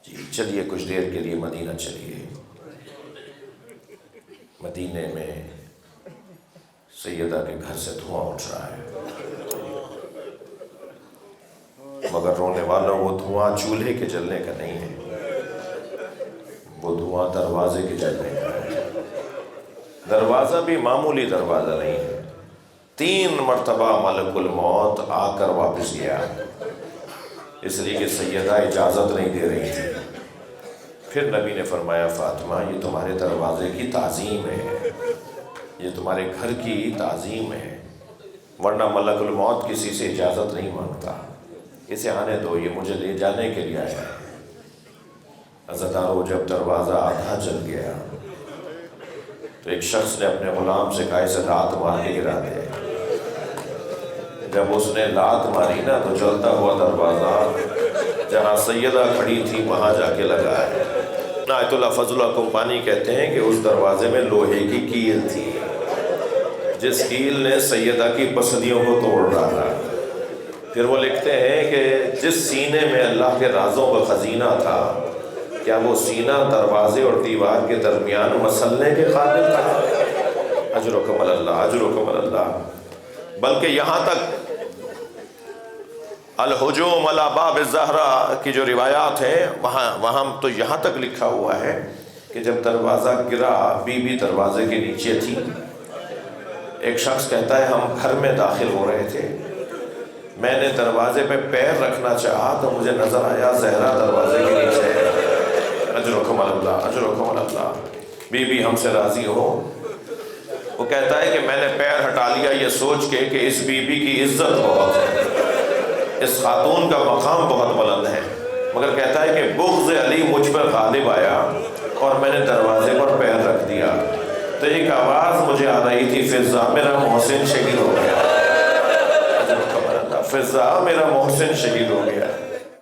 جی چلیے کچھ دیر کے لیے مدینہ چلیے۔ مدینے میں سیدہ کے گھر سے دھواں اٹھ رہا ہے، مگر رونے والوں وہ دھواں چولہے کے جلنے کا نہیں ہے، وہ دھواں دروازے کے جلنے کا ہے۔ دروازہ بھی معمولی دروازہ نہیں ہے، 3 مرتبہ ملک الموت آ کر واپس گیا، اس لیے کہ سیدہ اجازت نہیں دے رہی تھی۔ پھر نبی نے فرمایا فاطمہ یہ تمہارے دروازے کی تعظیم ہے، یہ تمہارے گھر کی تعظیم ہے، ورنہ ملک الموت کسی سے اجازت نہیں مانگتا، اسے آنے دو، یہ مجھے لے جانے کے لیے آیا ہے۔ عزادارو جب دروازہ آدھا جل گیا تو ایک شخص نے اپنے غلام سے کہا اسے لات مار کے گرا دے۔ جب اس نے لات ماری نا تو جلتا ہوا دروازہ جہاں سیدہ کھڑی تھی وہاں جا کے لگا ہے۔ آیت اللہ فضل اللہ کمپانی کہتے ہیں کہ اس دروازے میں لوہے کی کیل تھی، جس کیل نے سیدہ کی پسلیوں کو توڑ ڈالا۔ پھر وہ لکھتے ہیں کہ جس سینے میں اللہ کے رازوں کا خزینہ تھا، کیا وہ سینہ دروازے اور دیوار کے درمیان مسلنے کے قابل تھا؟ اجرکم اللہ، اجرکم اللہ۔ بلکہ یہاں تک الہجوم علی باب الزہرا کی جو روایات ہیں وہاں تو یہاں تک لکھا ہوا ہے کہ جب دروازہ گرا بی بی دروازے کے نیچے تھی۔ ایک شخص کہتا ہے ہم گھر میں داخل ہو رہے تھے، میں نے دروازے پہ پیر رکھنا چاہا تو مجھے نظر آیا زہرا دروازے کے نیچے ہے۔ اجرکم اللہ، اجرکم اللہ۔ بی بی ہم سے راضی ہو۔ وہ کہتا ہے کہ میں نے پیر ہٹا لیا یہ سوچ کے کہ اس بی بی کی عزت بہت ہے، اس خاتون کا مقام بہت بلند ہے، مگر کہتا ہے کہ بغض علی مجھ پر غالب آیا اور میں نے دروازے پر پیر رکھ دیا تو ایک آواز مجھے آ رہی تھی فضا میرا محسن شہید ہو گیا، فضا میرا محسن شہید ہو گیا۔